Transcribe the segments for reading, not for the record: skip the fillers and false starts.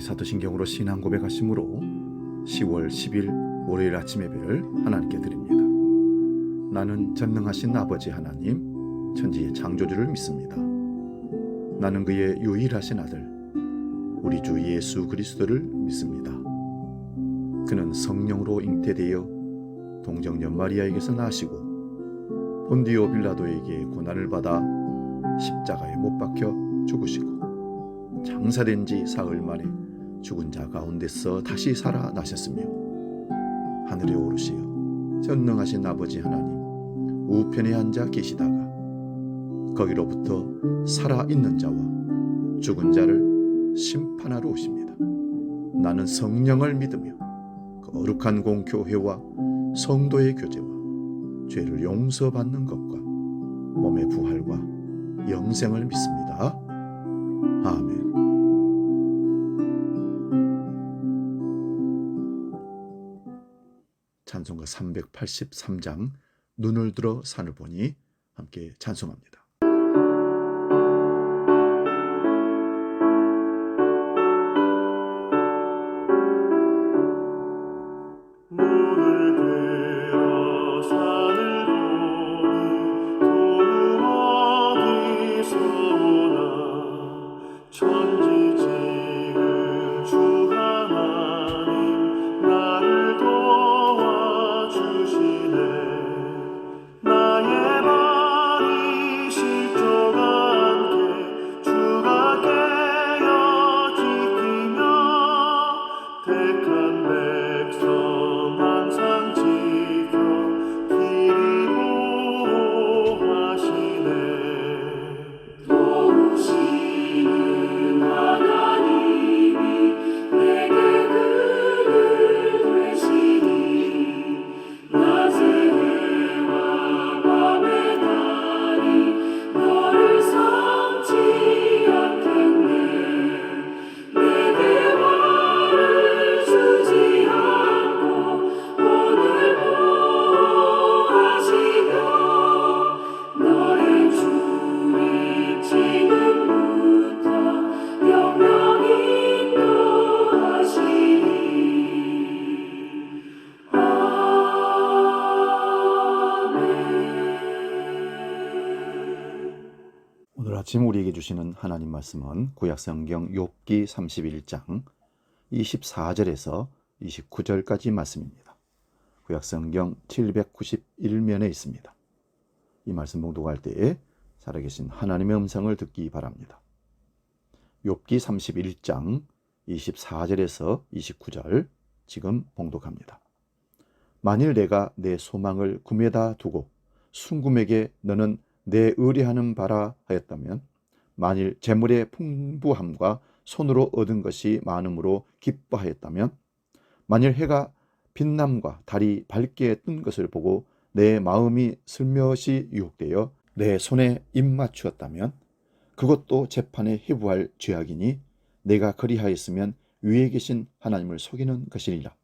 사도신경으로 신앙 고백하심으로 10월 10일 월요일 아침 예배를 하나님께 드립니다. 나는 전능하신 아버지 하나님, 천지의 창조주를 믿습니다. 나는 그의 유일하신 아들, 우리 주 예수 그리스도를 믿습니다. 그는 성령으로 잉태되어 동정녀 마리아에게서 나시고 본디오 빌라도에게 고난을 받아 십자가에 못 박혀 죽으시고 장사된 지 사흘 만에 죽은 자 가운데서 다시 살아나셨으며 하늘에 오르시어 전능하신 아버지 하나님 우편에 앉아 계시다가 거기로부터 살아있는 자와 죽은 자를 심판하러 오십니다. 나는 성령을 믿으며 거룩한 공교회와 성도의 교제와 죄를 용서받는 것과 몸의 부활과 영생을 믿습니다. 아멘. 찬송가 383장 눈을 들어 산을 보니 함께 찬송합니다. 오늘 아침 우리에게 주시는 하나님 말씀은 구약성경 욥기 31장 24절에서 29절까지 말씀입니다. 구약성경 791면에 있습니다. 이 말씀 봉독할 때에 살아계신 하나님의 음성을 듣기 바랍니다. 욥기 31장 24절에서 29절 지금 봉독합니다. 만일 내가 내 소망을 금에다 두고 순금에게 너는 내 의뢰하는 바라 하였다면, 만일 재물의 풍부함과 손으로 얻은 것이 많음으로 기뻐하였다면, 만일 해가 빛남과 달이 밝게 뜬 것을 보고 내 마음이 슬며시 유혹되어 내 손에 입맞추었다면, 그것도 재판에 회부할 죄악이니 내가 그리하였으면 위에 계신 하나님을 속이는 것이니라.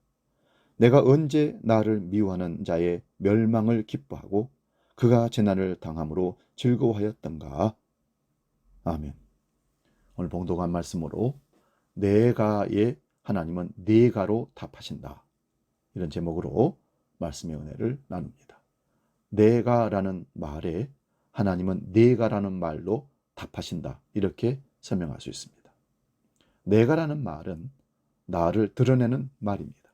내가 언제 나를 미워하는 자의 멸망을 기뻐하고 그가 재난을 당함으로 즐거워하였던가. 아멘. 오늘 봉독한 말씀으로 내가의 하나님은 내가로 답하신다, 이런 제목으로 말씀의 은혜를 나눕니다. 내가라는 말에 하나님은 내가라는 말로 답하신다, 이렇게 설명할 수 있습니다. 내가라는 말은 나를 드러내는 말입니다.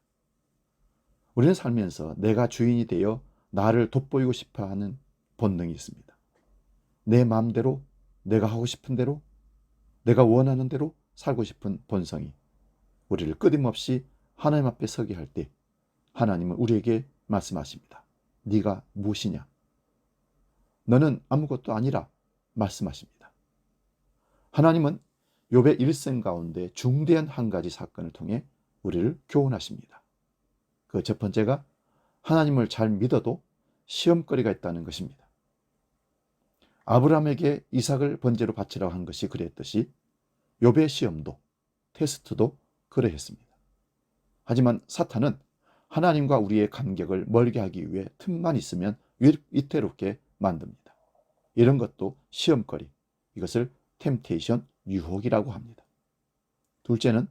우리는 살면서 내가 주인이 되어 나를 돋보이고 싶어하는 본능이 있습니다. 내 마음대로, 내가 하고 싶은 대로, 내가 원하는 대로 살고 싶은 본성이 우리를 끊임없이 하나님 앞에 서게 할 때 하나님은 우리에게 말씀하십니다. 네가 무엇이냐? 너는 아무것도 아니라 말씀하십니다. 하나님은 욥의 일생 가운데 중대한 한 가지 사건을 통해 우리를 교훈하십니다. 그 첫 번째가 하나님을 잘 믿어도 시험거리가 있다는 것입니다. 아브라함에게 이삭을 번제로 바치라고 한 것이 그랬듯이 욥의 시험도, 테스트도 그러했습니다. 하지만 사탄은 하나님과 우리의 간격을 멀게 하기 위해 틈만 있으면 위태롭게 만듭니다. 이런 것도 시험거리, 이것을 템테이션, 유혹이라고 합니다. 둘째는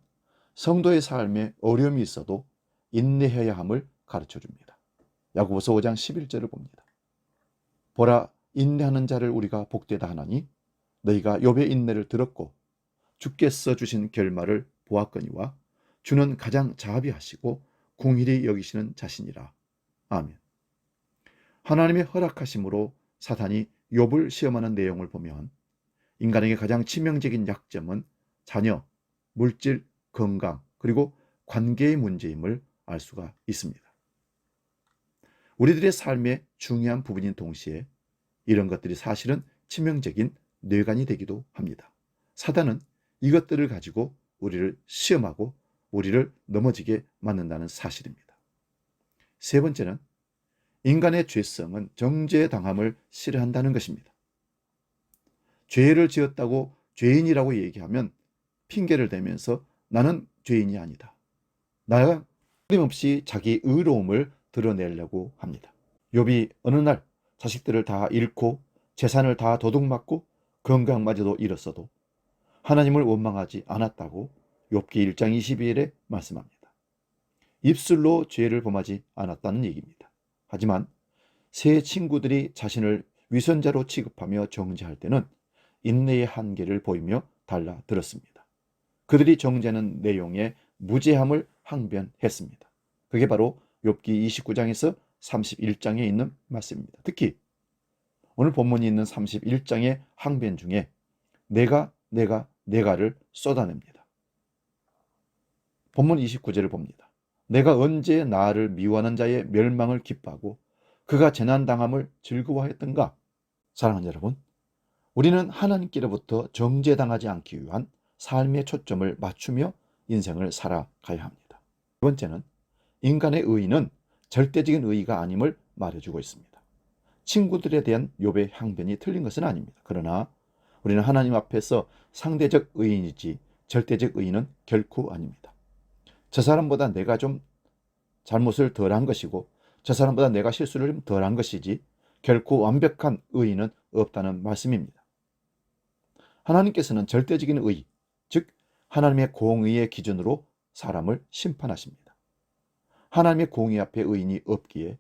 성도의 삶에 어려움이 있어도 인내해야 함을 가르쳐 줍니다. 야고보서 5장 11절을 봅니다. 보라, 인내하는 자를 우리가 복되다 하나니 너희가 욥의 인내를 들었고 주께서 주신 결말을 보았거니와 주는 가장 자비하시고 공의를 여기시는 자신이라. 아멘. 하나님의 허락하심으로 사탄이 욥을 시험하는 내용을 보면 인간에게 가장 치명적인 약점은 자녀, 물질, 건강, 그리고 관계의 문제임을 알 수가 있습니다. 우리들의 삶의 중요한 부분인 동시에 이런 것들이 사실은 치명적인 뇌관이 되기도 합니다. 사단은 이것들을 가지고 우리를 시험하고 우리를 넘어지게 만든다는 사실입니다. 세 번째는 인간의 죄성은 정죄당함을 싫어한다는 것입니다. 죄를 지었다고 죄인이라고 얘기하면 핑계를 대면서 나는 죄인이 아니다. 나가 끊임없이 자기 의로움을 드러내려고 합니다. 욥이 어느 날 자식들을 다 잃고 재산을 다 도둑맞고 건강마저도 잃었어도 하나님을 원망하지 않았다고 욥기 1장 22절에 말씀합니다. 입술로 죄를 범하지 않았다는 얘기입니다. 하지만 새 친구들이 자신을 위선자로 취급하며 정죄할 때는 인내의 한계를 보이며 달라들었습니다. 그들이 정죄하는 내용의 무죄함을 항변했습니다. 그게 바로 욥기 29장에서 31장에 있는 말씀입니다. 특히 오늘 본문이 있는 31장의 항변 중에 내가를 쏟아냅니다. 본문 29절을 봅니다. 내가 언제 나를 미워하는 자의 멸망을 기뻐하고 그가 재난당함을 즐거워했던가? 사랑하는 여러분, 우리는 하나님께로부터 정죄당하지 않기 위한 삶의 초점을 맞추며 인생을 살아가야 합니다. 두 번째는 인간의 의의는 절대적인 의의가 아님을 말해주고 있습니다. 친구들에 대한 욥의 항변이 틀린 것은 아닙니다. 그러나 우리는 하나님 앞에서 상대적 의인이지 절대적 의인은 결코 아닙니다. 저 사람보다 내가 좀 잘못을 덜한 것이고 저 사람보다 내가 실수를 좀 덜한 것이지 결코 완벽한 의인은 없다는 말씀입니다. 하나님께서는 절대적인 의의, 즉 하나님의 공의의 기준으로 사람을 심판하십니다. 하나님의 공의 앞에 의인이 없기에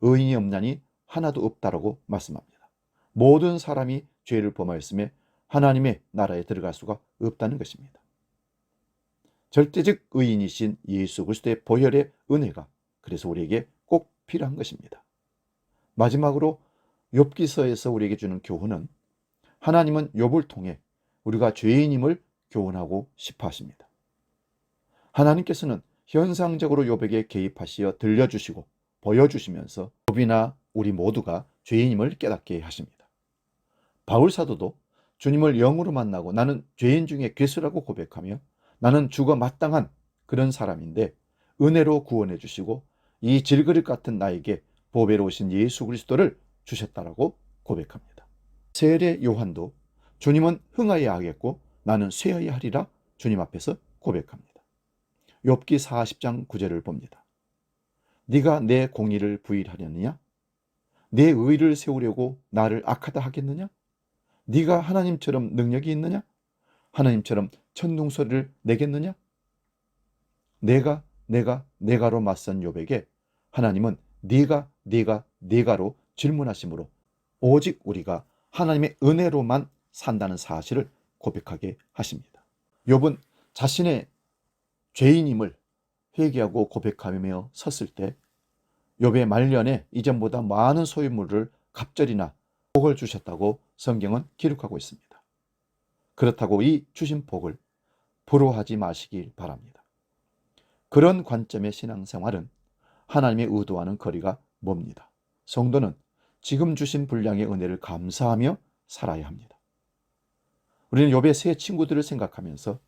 의인이 없나니 하나도 없다라고 말씀합니다. 모든 사람이 죄를 범하였음에 하나님의 나라에 들어갈 수가 없다는 것입니다. 절대적 의인이신 예수 그리스도의 보혈의 은혜가 그래서 우리에게 꼭 필요한 것입니다. 마지막으로 욥기서에서 우리에게 주는 교훈은 하나님은 욥을 통해 우리가 죄인임을 교훈하고 싶어 하십니다. 하나님께서는 현상적으로 욥에게 개입하시어 들려주시고 보여주시면서 욥이나 우리 모두가 죄인임을 깨닫게 하십니다. 바울 사도도 주님을 영으로 만나고 나는 죄인 중에 괴수라고 고백하며 나는 죽어 마땅한 그런 사람인데 은혜로 구원해 주시고 이 질그릇 같은 나에게 보배로 오신 예수 그리스도를 주셨다라고 고백합니다. 세례 요한도 주님은 흥하여야 하겠고 나는 쇠하여야 하리라 주님 앞에서 고백합니다. 욥기 40장 9절을 봅니다. 네가 내 공의를 부인하려느냐? 내 의를 세우려고 나를 악하다 하겠느냐? 네가 하나님처럼 능력이 있느냐? 하나님처럼 천둥소리를 내겠느냐? 내가로 맞선 욥에게 하나님은 네가로 질문하시므로 오직 우리가 하나님의 은혜로만 산다는 사실을 고백하게 하십니다. 욥은 자신의 죄인임을 회개하고 고백하며 섰을 때 욥의 말년에 이전보다 많은 소유물을 갑절이나 복을 주셨다고 성경은 기록하고 있습니다. 그렇다고 이 주신 복을 부러워하지 마시길 바랍니다. 그런 관점의 신앙생활은 하나님의 의도와는 거리가 멉니다. 성도는 지금 주신 분량의 은혜를 감사하며 살아야 합니다. 우리는 욥의 세 친구들을 생각하면서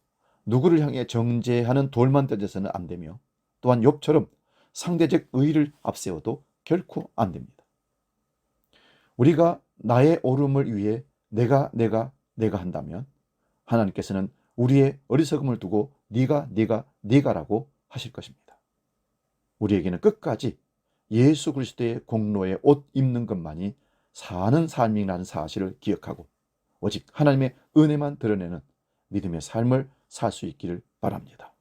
누구를 향해 정죄하는 돌만 던져서는 안 되며 또한 욥처럼 상대적 의의를 앞세워도 결코 안 됩니다. 우리가 나의 옳음을 위해 내가 한다면 하나님께서는 우리의 어리석음을 두고 네가라고 하실 것입니다. 우리에게는 끝까지 예수 그리스도의 공로에 옷 입는 것만이 사는 삶이라는 사실을 기억하고 오직 하나님의 은혜만 드러내는 믿음의 삶을 살 수 있기를 바랍니다.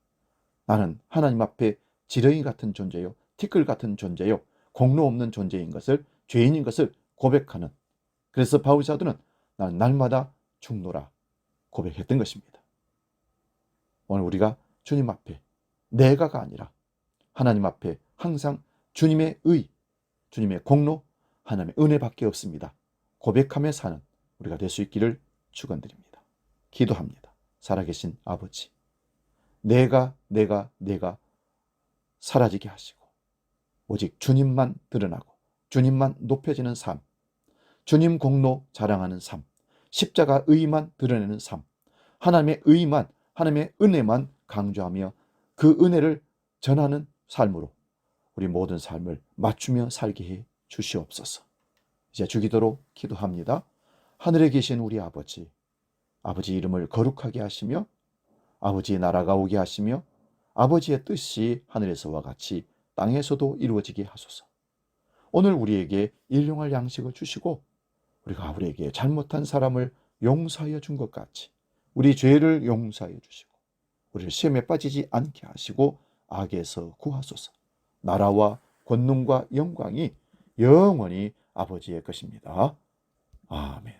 나는 하나님 앞에 지렁이 같은 존재요, 티끌 같은 존재요, 공로 없는 존재인 것을, 죄인인 것을 고백하는, 그래서 바울 사도는 나는 날마다 죽노라 고백했던 것입니다. 오늘 우리가 주님 앞에 내가가 아니라 하나님 앞에 항상 주님의 의, 주님의 공로, 하나님의 은혜밖에 없습니다 고백하며 사는 우리가 될 수 있기를 축원드립니다. 기도합니다. 살아계신 아버지, 내가 사라지게 하시고 오직 주님만 드러나고 주님만 높여지는 삶, 주님 공로 자랑하는 삶, 십자가 의만 드러내는 삶, 하나님의 의만, 하나님의 은혜만 강조하며 그 은혜를 전하는 삶으로 우리 모든 삶을 맞추며 살게 해 주시옵소서. 이제 주기도로 기도합니다. 하늘에 계신 우리 아버지, 아버지 이름을 거룩하게 하시며 아버지의 나라가 오게 하시며 아버지의 뜻이 하늘에서와 같이 땅에서도 이루어지게 하소서. 오늘 우리에게 일용할 양식을 주시고 우리가 우리에게 잘못한 사람을 용서하여 준 것 같이 우리 죄를 용서하여 주시고 우리를 시험에 빠지지 않게 하시고 악에서 구하소서. 나라와 권능과 영광이 영원히 아버지의 것입니다. 아멘.